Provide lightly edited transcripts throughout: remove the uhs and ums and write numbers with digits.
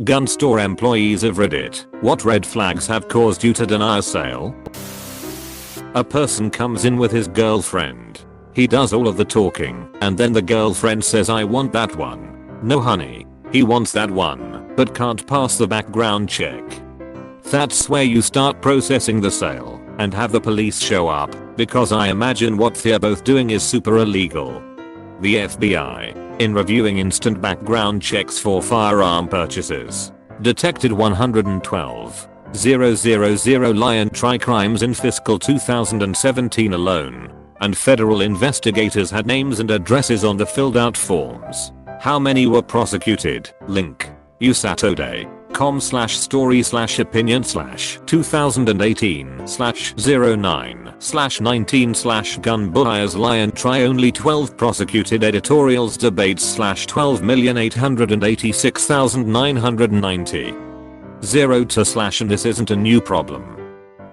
Gun store employees of Reddit, what red flags have caused you to deny a sale? A person comes in with his girlfriend. He does all of the talking, and then the girlfriend says, I want that one. No honey, he wants that one, but can't pass the background check. That's where you start processing the sale, and have the police show up, because I imagine what they're both doing is super illegal. The FBI, in reviewing instant background checks for firearm purchases, detected 112,000 lion tri crimes in fiscal 2017 alone, and federal investigators had names and addresses on the filled out forms. How many were prosecuted? Link. usatoday.com/story/opinion/2018/09/19 gun buyers lion tri only 12 prosecuted editorials debates /12,886,990 0 to / and this isn't a new problem.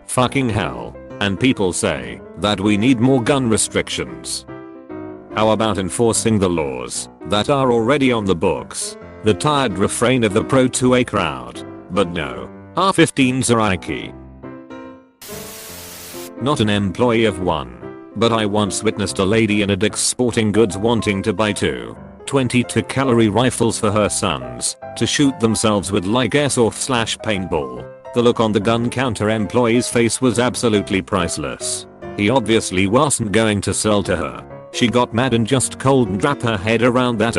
Fucking hell. And people say that we need more gun restrictions. How about enforcing the laws that are already on the books? The tired refrain of the pro-2A crowd. But no. R15s are icky. Not an employee of one. But I once witnessed a lady in a Dick's Sporting Goods wanting to buy two 22-calorie rifles for her sons to shoot themselves with like airsoft/paintball. The look on the gun counter employee's face was absolutely priceless. He obviously wasn't going to sell to her. She got mad and just cold wrapped her head around that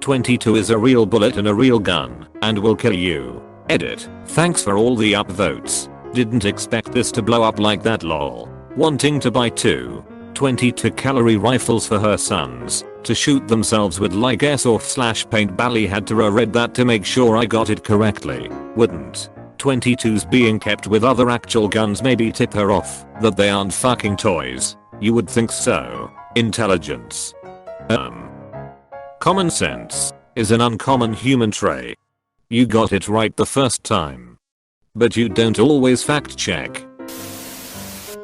22 is a real bullet and a real gun, and will kill you. Edit. Thanks for all the upvotes. Didn't expect this to blow up like that lol. Wanting to buy two 22-calorie rifles for her sons to shoot themselves with like airsoft/paintball. Had to reread that to make sure I got it correctly. Wouldn't 22s being kept with other actual guns maybe tip her off that they aren't fucking toys? You would think so. Intelligence. Common sense is an uncommon human trait. You got it right the first time. But you don't always fact check.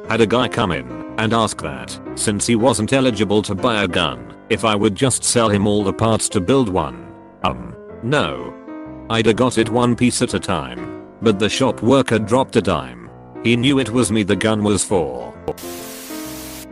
Had a guy come in and ask that, since he wasn't eligible to buy a gun, if I would just sell him all the parts to build one. No. I'd got it one piece at a time. But the shop worker dropped a dime. He knew it was me the gun was for.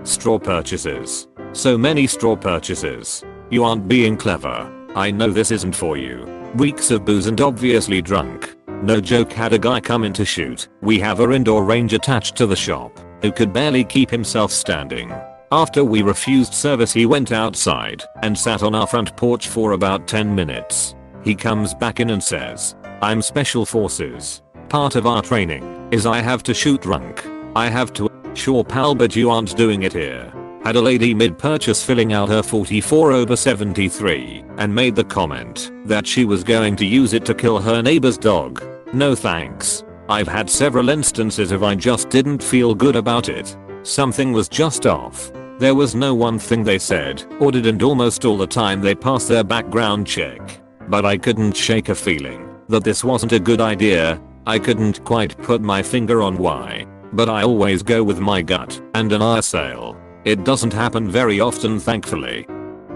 Straw purchases. So many straw purchases. You aren't being clever. I know this isn't for you. Weeks of booze and obviously drunk. No joke, had a guy come in to shoot. We have a indoor range attached to the shop, who could barely keep himself standing. After we refused service, he went outside and sat on our front porch for about 10 minutes. He comes back in and says, I'm special forces. Part of our training is I have to shoot drunk. I have to. Sure pal, but you aren't doing it here. Had a lady mid-purchase filling out her 44/73 and made the comment that she was going to use it to kill her neighbor's dog. No thanks. I've had several instances of I just didn't feel good about it. Something was just off. There was no one thing they said or did, and almost all the time they passed their background check. But I couldn't shake a feeling that this wasn't a good idea. I couldn't quite put my finger on why, but I always go with my gut and deny a sale. It doesn't happen very often, thankfully.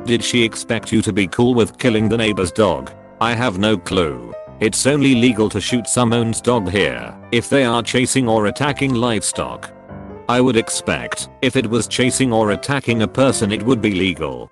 Did she expect you to be cool with killing the neighbor's dog? I have no clue. It's only legal to shoot someone's dog here if they are chasing or attacking livestock. I would expect if it was chasing or attacking a person it would be legal.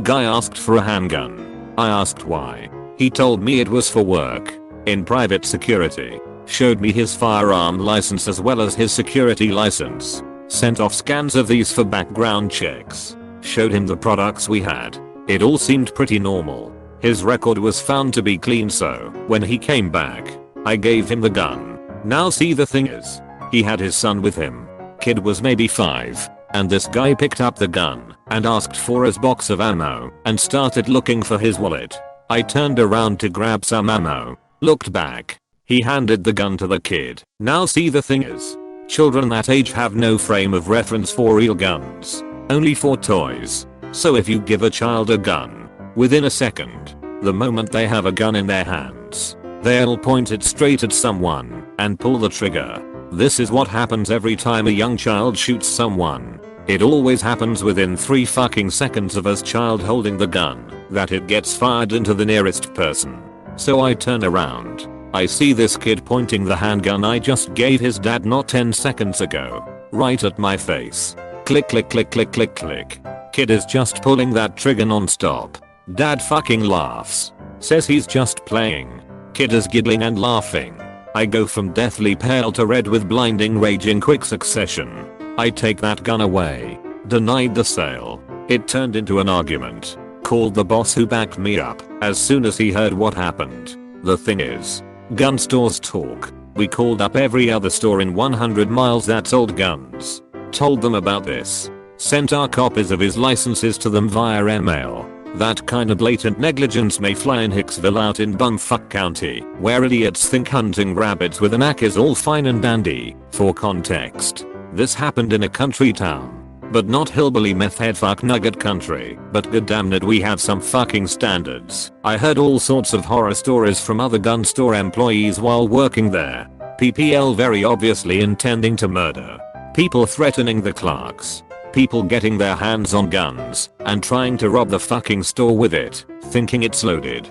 Guy asked for a handgun. I asked why. He told me it was for work in private security. Showed me his firearm license as well as his security license. Sent off scans of these for background checks. Showed him the products we had. It all seemed pretty normal. His record was found to be clean, so when he came back, I gave him the gun. Now see, the thing is, he had his son with him. Kid was maybe 5, and this guy picked up the gun and asked for his box of ammo and started looking for his wallet. I turned around to grab some ammo, looked back. He handed the gun to the kid. Now see, the thing is, children that age have no frame of reference for real guns, only for toys. So if you give a child a gun, within a second, the moment they have a gun in their hands, they'll point it straight at someone and pull the trigger. This is what happens every time a young child shoots someone. It always happens within 3 fucking seconds of us child holding the gun that it gets fired into the nearest person. So I turn around. I see this kid pointing the handgun I just gave his dad not 10 seconds ago. Right at my face. Click click click click click click. Kid is just pulling that trigger non-stop. Dad fucking laughs. Says he's just playing. Kid is giggling and laughing. I go from deathly pale to red with blinding rage in quick succession. I take that gun away. Denied the sale. It turned into an argument. Called the boss who backed me up as soon as he heard what happened. The thing is, gun stores talk. We called up every other store in 100 miles that sold guns. Told them about this. Sent our copies of his licenses to them via email. That kind of blatant negligence may fly in Hicksville out in bumfuck county, where idiots think hunting rabbits with an axe is all fine and dandy. For context, this happened in a country town. But not hillbilly meth head fuck nugget country, but goddamn it we have some fucking standards. I heard all sorts of horror stories from other gun store employees while working there. PPL very obviously intending to murder. People threatening the clerks. People getting their hands on guns and trying to rob the fucking store with it, thinking it's loaded.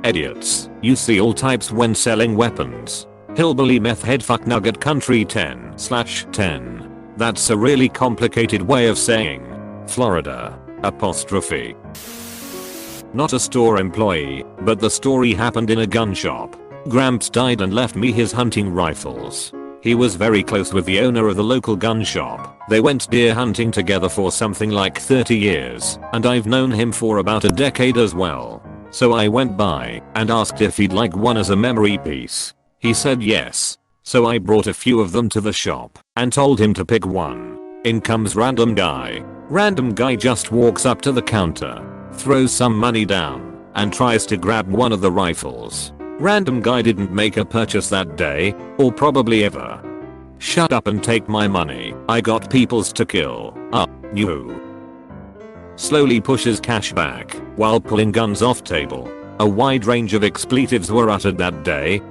Idiots. You see all types when selling weapons. Hillbilly meth head fuck nugget country 10/10. That's a really complicated way of saying Florida. Apostrophe. Not a store employee, but the story happened in a gun shop. Gramps died and left me his hunting rifles. He was very close with the owner of the local gun shop. They went deer hunting together for something like 30 years, and I've known him for about a decade as well. So I went by and asked if he'd like one as a memory piece. He said yes. So I brought a few of them to the shop and told him to pick one. In comes random guy. Random guy just walks up to the counter, throws some money down, and tries to grab one of the rifles. Random guy didn't make a purchase that day, or probably ever. Shut up and take my money. I got peoples to kill. You. Slowly pushes cash back while pulling guns off table. A wide range of expletives were uttered that day.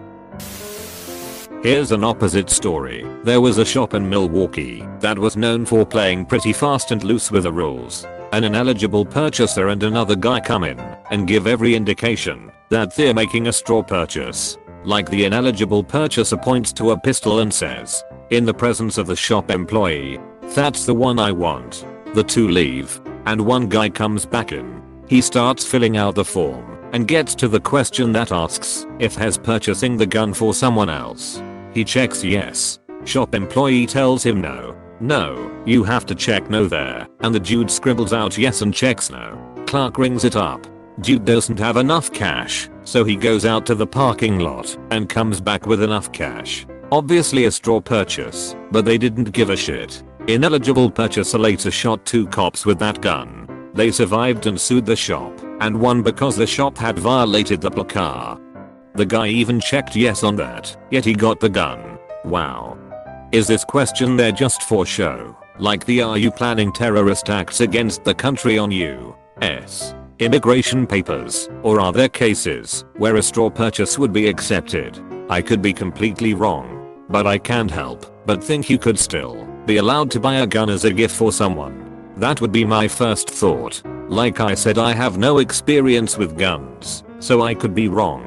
Here's an opposite story. There was a shop in Milwaukee that was known for playing pretty fast and loose with the rules. An ineligible purchaser and another guy come in and give every indication that they're making a straw purchase. Like the ineligible purchaser points to a pistol and says, in the presence of the shop employee, "That's the one I want." The two leave, and one guy comes back in. He starts filling out the form and gets to the question that asks if he's purchasing the gun for someone else. He checks yes. Shop employee tells him no. No, you have to check no there, and the dude scribbles out yes and checks no. Clerk rings it up. Dude doesn't have enough cash, so he goes out to the parking lot and comes back with enough cash. Obviously a straw purchase, but they didn't give a shit. Ineligible purchaser later shot 2 cops with that gun. They survived and sued the shop, and won because the shop had violated the law. The guy even checked yes on that, yet he got the gun. Wow. Is this question there just for show? Like the "Are you planning terrorist acts against the country on U.S. immigration papers?" Or are there cases where a straw purchase would be accepted? I could be completely wrong, but I can't help but think you could still be allowed to buy a gun as a gift for someone. That would be my first thought. Like I said, I have no experience with guns, so I could be wrong.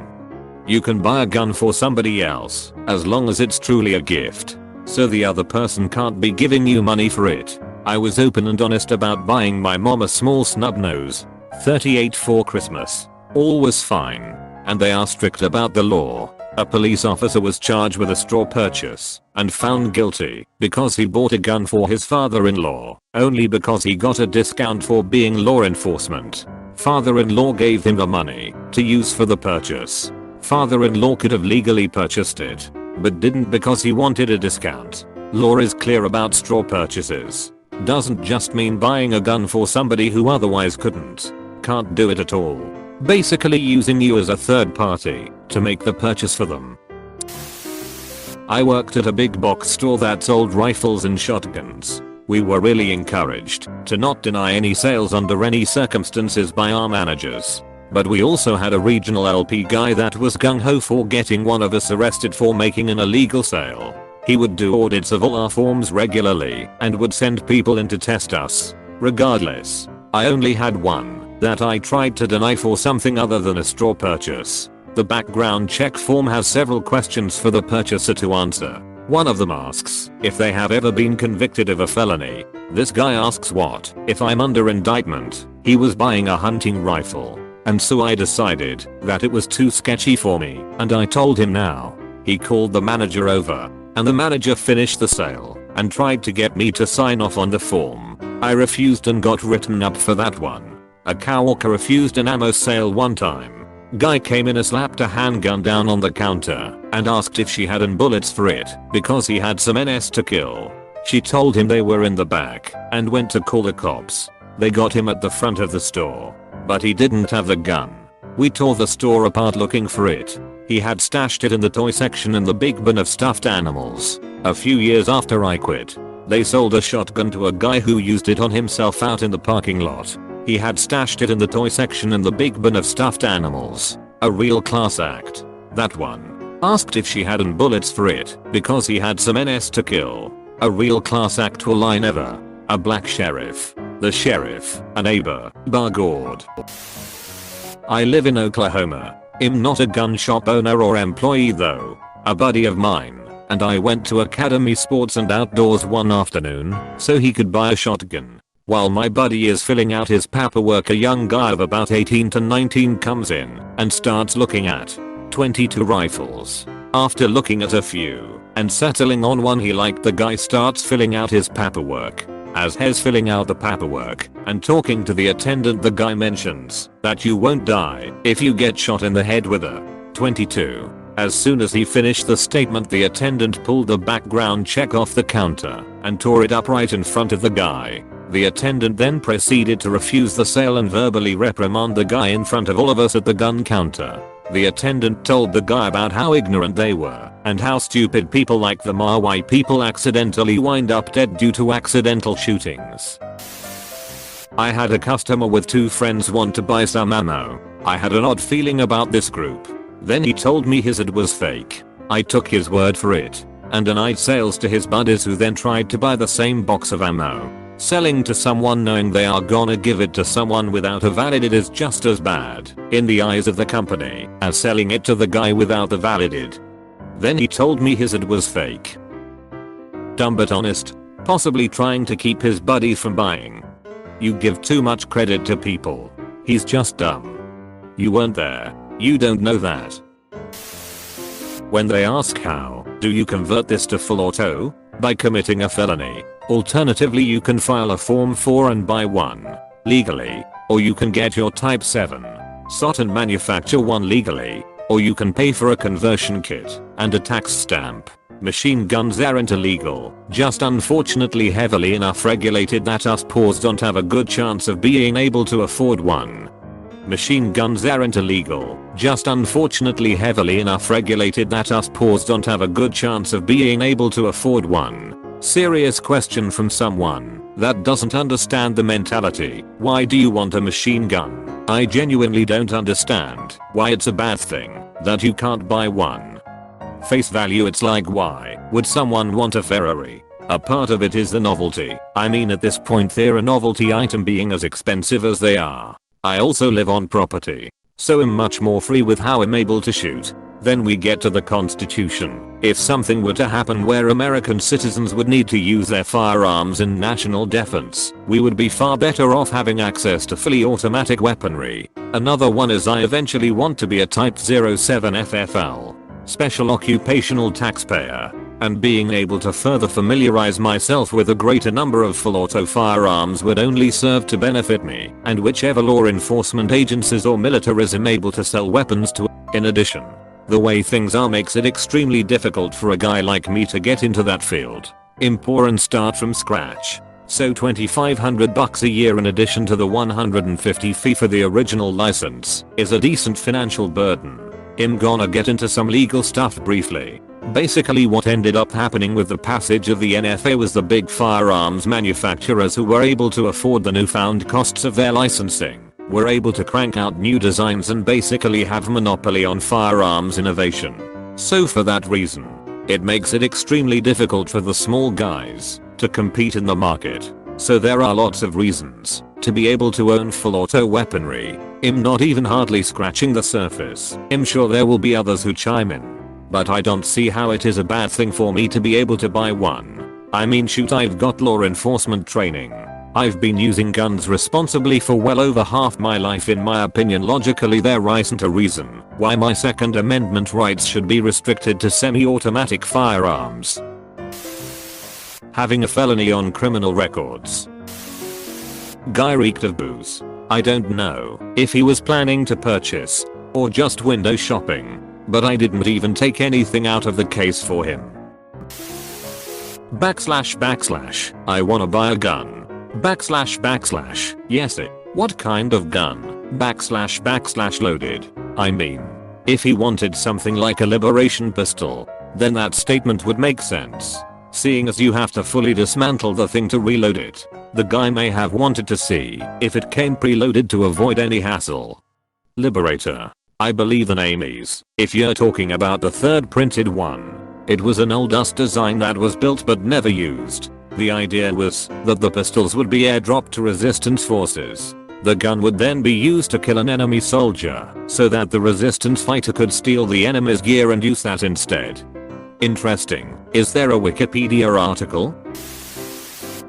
You can buy a gun for somebody else, as long as it's truly a gift. So the other person can't be giving you money for it. I was open and honest about buying my mom a small snub nose 38 for Christmas. All was fine. And they are strict about the law. A police officer was charged with a straw purchase and found guilty because he bought a gun for his father-in-law, only because he got a discount for being law enforcement. Father-in-law gave him the money to use for the purchase. Father-in-law could have legally purchased it, but didn't because he wanted a discount. Law is clear about straw purchases. Doesn't just mean buying a gun for somebody who otherwise can't do it at all. Basically using you as a third party to make the purchase for them. I worked at a big box store that sold rifles and shotguns. We were really encouraged to not deny any sales under any circumstances by our managers. But we also had a regional LP guy that was gung-ho for getting one of us arrested for making an illegal sale. He would do audits of all our forms regularly and would send people in to test us. Regardless, I only had one that I tried to deny for something other than a straw purchase. The background check form has several questions for the purchaser to answer. One of them asks if they have ever been convicted of a felony. This guy asks what if I'm under indictment. He was buying a hunting rifle, and so I decided that it was too sketchy for me, and I told him now. He called the manager over, and the manager finished the sale and tried to get me to sign off on the form. I refused and got written up for that one. A coworker refused an ammo sale one time. Guy came in and slapped a handgun down on the counter and asked if she had any bullets for it because he had some NS to kill. She told him they were in the back and went to call the cops. They got him at the front of the store, but he didn't have the gun. We tore the store apart looking for it. He had stashed it in the toy section in the big bin of stuffed animals. A few years after I quit, they sold a shotgun to a guy who used it on himself out in the parking lot. He had stashed it in the toy section in the big bin of stuffed animals. A real class act. That one. Asked if she had any bullets for it because he had some NS to kill. A real class act. Will I never. A black sheriff. The sheriff. A neighbor. Bargord. I live in Oklahoma. I'm not a gun shop owner or employee though. A buddy of mine and I went to Academy Sports and Outdoors one afternoon so he could buy a shotgun. While my buddy is filling out his paperwork, a young guy of about 18 to 19 comes in and starts looking at 22 rifles. After looking at a few and settling on one he liked, the guy starts filling out his paperwork. As he's filling out the paperwork and talking to the attendant, the guy mentions that you won't die if you get shot in the head with a 22. As soon as he finished the statement, the attendant pulled the background check off the counter and tore it up right in front of the guy. The attendant then proceeded to refuse the sale and verbally reprimand the guy in front of all of us at the gun counter. The attendant told the guy about how ignorant they were and how stupid people like them are, why people accidentally wind up dead due to accidental shootings. I had a customer with two friends want to buy some ammo. I had an odd feeling about this group. Then he told me his ad was fake. I took his word for it and denied sales to his buddies, who then tried to buy the same box of ammo. Selling to someone knowing they are gonna give it to someone without a valid ID is just as bad in the eyes of the company as selling it to the guy without the valid ID. Then he told me his ad was fake. Dumb but honest, possibly trying to keep his buddy from buying. You give too much credit to people. He's just dumb. You weren't there. You don't know that. When they ask how do you convert this to full auto? By committing a felony. Alternatively, you can file a form 4 and buy one legally, or you can get your type 7 SOT and manufacture one legally, or you can pay for a conversion kit and a tax stamp. Machine guns aren't illegal, just unfortunately heavily enough regulated that us poors don't have a good chance of being able to afford one. Machine guns aren't illegal, just unfortunately heavily enough regulated that us poors don't have a good chance of being able to afford one. Serious question from someone that doesn't understand the mentality. Why do you want a machine gun? I genuinely don't understand why it's a bad thing that you can't buy one. Face value, it's like, why would someone want a Ferrari? A part of it is the novelty. I mean, at this point they're a novelty item, being as expensive as they are. I also live on property, so I'm much more free with how I'm able to shoot. Then we get to the Constitution. If something were to happen where American citizens would need to use their firearms in national defense, we would be far better off having access to fully automatic weaponry. Another one is I eventually want to be a Type 07 FFL, special occupational taxpayer, and being able to further familiarize myself with a greater number of full auto firearms would only serve to benefit me and whichever law enforcement agencies or militarism able to sell weapons to. In addition, the way things are makes it extremely difficult for a guy like me to get into that field. I'm poor and start from scratch. So $2,500 a year in addition to the $150 fee for the original license is a decent financial burden. I'm gonna get into some legal stuff briefly. Basically, what ended up happening with the passage of the NFA was the big firearms manufacturers who were able to afford the newfound costs of their licensing were able to crank out new designs and basically have monopoly on firearms innovation. So for that reason, It makes it extremely difficult for the small guys to compete in the market. So there are lots of reasons to be able to own full auto weaponry. I'm not even hardly scratching the surface. I'm sure there will be others who chime in. But I don't see how it is a bad thing for me to be able to buy one. I mean, shoot, I've got law enforcement training. I've been using guns responsibly for well over half my life. In my opinion, logically there isn't a reason why my Second Amendment rights should be restricted to semi-automatic firearms. Having a felony on criminal records. Guy reeked of booze. I don't know if he was planning to purchase or just window shopping, but I didn't even take anything out of the case for him. / I wanna buy a gun. / yes it. What kind of gun? / loaded. I mean, if he wanted something like a liberation pistol, then that statement would make sense. Seeing as you have to fully dismantle the thing to reload it, the guy may have wanted to see if it came preloaded to avoid any hassle. Liberator. I believe the name is. If you're talking about the third printed one, it was an old US design that was built but never used. The idea was that the pistols would be airdropped to resistance forces. The gun would then be used to kill an enemy soldier, so that the resistance fighter could steal the enemy's gear and use that instead. Interesting. Is there a Wikipedia article?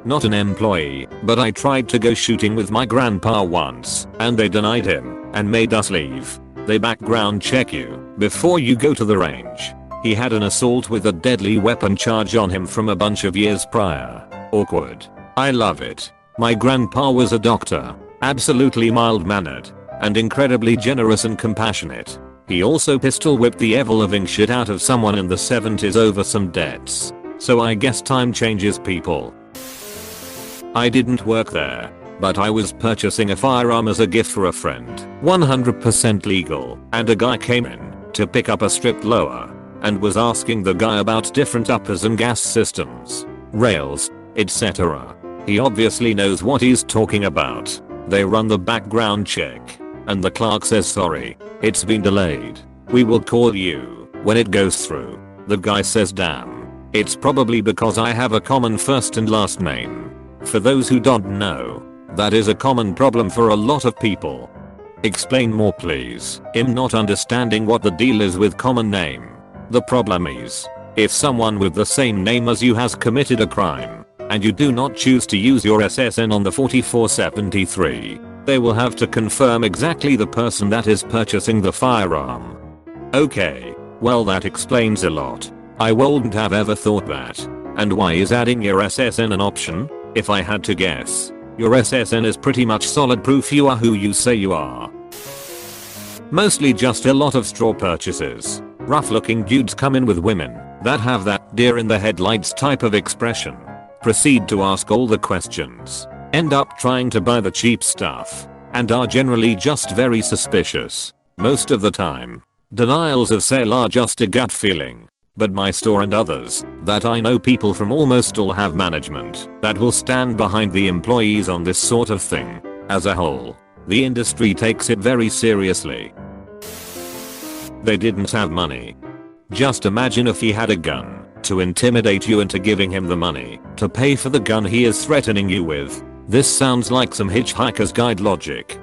Not an employee, but I tried to go shooting with my grandpa once, and they denied him and made us leave. They background check you before you go to the range. He had an assault with a deadly weapon charge on him from a bunch of years prior. Awkward. I love it. My grandpa was a doctor, absolutely mild-mannered, and incredibly generous and compassionate. He also pistol whipped the ever-living shit out of someone in the 70s over some debts. So I guess time changes people. I didn't work there, but I was purchasing a firearm as a gift for a friend. 100% legal, and a guy came in to pick up a stripped lower and was asking the guy about different uppers and gas systems, rails, etc. He obviously knows what he's talking about. They run the background check, and the clerk says, sorry, it's been delayed. We will call you when it goes through. The guy says, damn. It's probably because I have a common first and last name. For those who don't know, that is a common problem for a lot of people. Explain more please. I'm not understanding what the deal is with common name. The problem is, if someone with the same name as you has committed a crime, and you do not choose to use your SSN on the 4473, they will have to confirm exactly the person that is purchasing the firearm. Okay, well that explains a lot. I wouldn't have ever thought that. And why is adding your SSN an option? If I had to guess, your SSN is pretty much solid proof you are who you say you are. Mostly just a lot of straw purchases. Rough looking dudes come in with women that have that deer in the headlights type of expression. Proceed to ask all the questions. End up trying to buy the cheap stuff. And are generally just very suspicious. Most of the time. Denials of sale are just a gut feeling. But my store and others that I know, people from almost all have management that will stand behind the employees on this sort of thing. As a whole, the industry takes it very seriously. They didn't have money. Just imagine if he had a gun to intimidate you into giving him the money to pay for the gun he is threatening you with. This sounds like some Hitchhiker's Guide logic.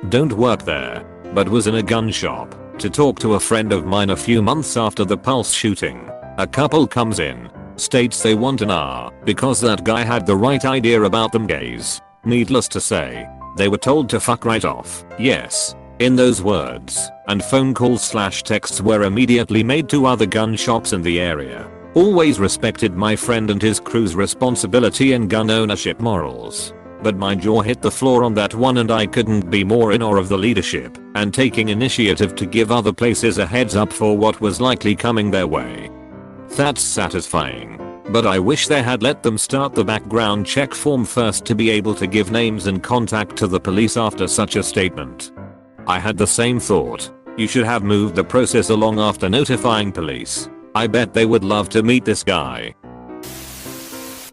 Don't work there, but was in a gun shop to talk to a friend of mine a few months after the Pulse shooting. A couple comes in, states they want an R because that guy had the right idea about them gays. Needless to say, they were told to fuck right off. Yes, in those words, and phone calls / texts were immediately made to other gun shops in the area. Always respected my friend and his crew's responsibility and gun ownership morals. But my jaw hit the floor on that one, and I couldn't be more in awe of the leadership and taking initiative to give other places a heads up for what was likely coming their way. That's satisfying. But I wish they had let them start the background check form first to be able to give names and contact to the police after such a statement. I had the same thought. You should have moved the process along after notifying police. I bet they would love to meet this guy.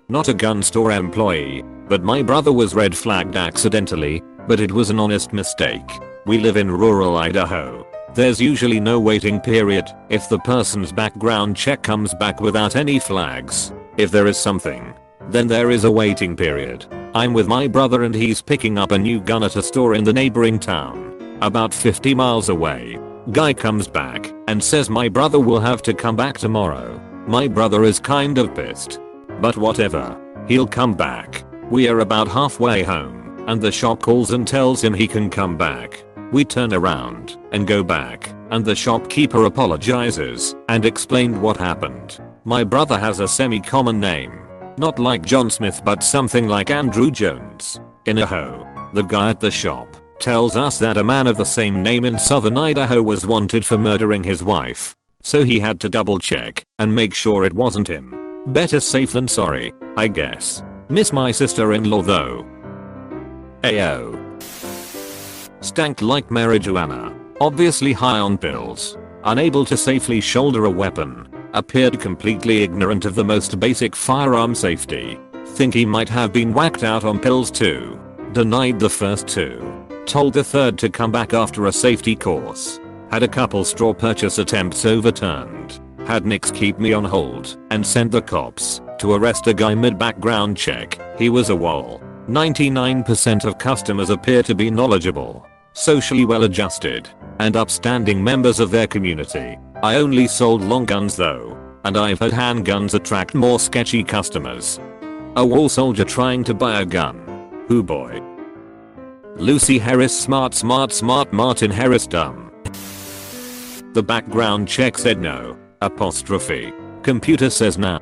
Not a gun store employee, but my brother was red flagged accidentally, but it was an honest mistake. We live in rural Idaho. There's usually no waiting period if the person's background check comes back without any flags. If there is something, then there is a waiting period. I'm with my brother and he's picking up a new gun at a store in the neighboring town, about 50 miles away. Guy comes back and says my brother will have to come back tomorrow. My brother is kind of pissed. But whatever. He'll come back. We are about halfway home and the shop calls and tells him he can come back. We turn around and go back and the shopkeeper apologizes and explained what happened. My brother has a semi-common name. Not like John Smith but something like Andrew Jones. In Idaho, the guy at the shop tells us that a man of the same name in southern Idaho was wanted for murdering his wife. So he had to double check and make sure it wasn't him. Better safe than sorry, I guess. Miss my sister-in-law though. Ayo. Stank like marijuana. Obviously high on pills. Unable to safely shoulder a weapon. Appeared completely ignorant of the most basic firearm safety. Think he might have been whacked out on pills too. Denied the first two. Told the third to come back after a safety course. Had a couple straw purchase attempts overturned. Had Nix keep me on hold and sent the cops to arrest a guy mid-background check. He was a wall. 99% of customers appear to be knowledgeable, socially well adjusted, and upstanding members of their community. I only sold long guns though, and I've had handguns attract more sketchy customers. A wall soldier trying to buy a gun. Hoo boy. Lucy Harris smart Martin Harris dumb. The background check said no. Apostrophe. Computer says nah.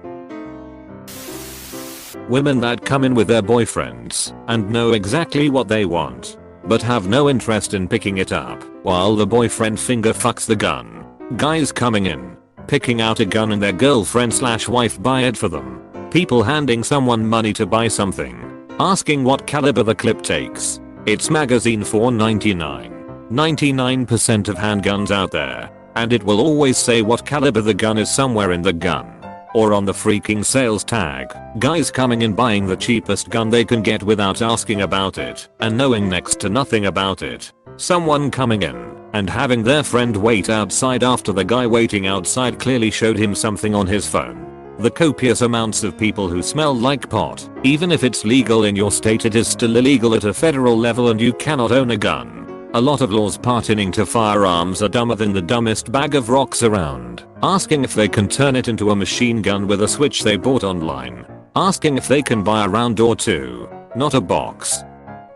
Women that come in with their boyfriends and know exactly what they want, but have no interest in picking it up while the boyfriend finger fucks the gun. Guys coming in, picking out a gun and their girlfriend/wife buy it for them. People handing someone money to buy something, asking what caliber the clip takes. It's magazine $4.99. 99% of handguns out there, and it will always say what caliber the gun is somewhere in the gun. Or on the freaking sales tag. Guys coming in buying the cheapest gun they can get without asking about it and knowing next to nothing about it. Someone coming in and having their friend wait outside after the guy waiting outside clearly showed him something on his phone. The copious amounts of people who smell like pot. Even if it's legal in your state, it is still illegal at a federal level and you cannot own a gun. A lot of laws pertaining to firearms are dumber than the dumbest bag of rocks around. Asking if they can turn it into a machine gun with a switch they bought online. Asking if they can buy a round or two, not a box.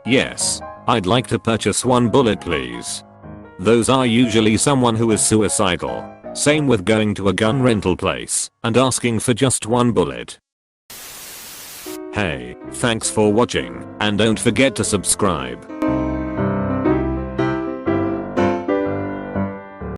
Yes, I'd like to purchase one bullet please. Those are usually someone who is suicidal. Same with going to a gun rental place and asking for just one bullet. Hey, thanks for watching and don't forget to subscribe.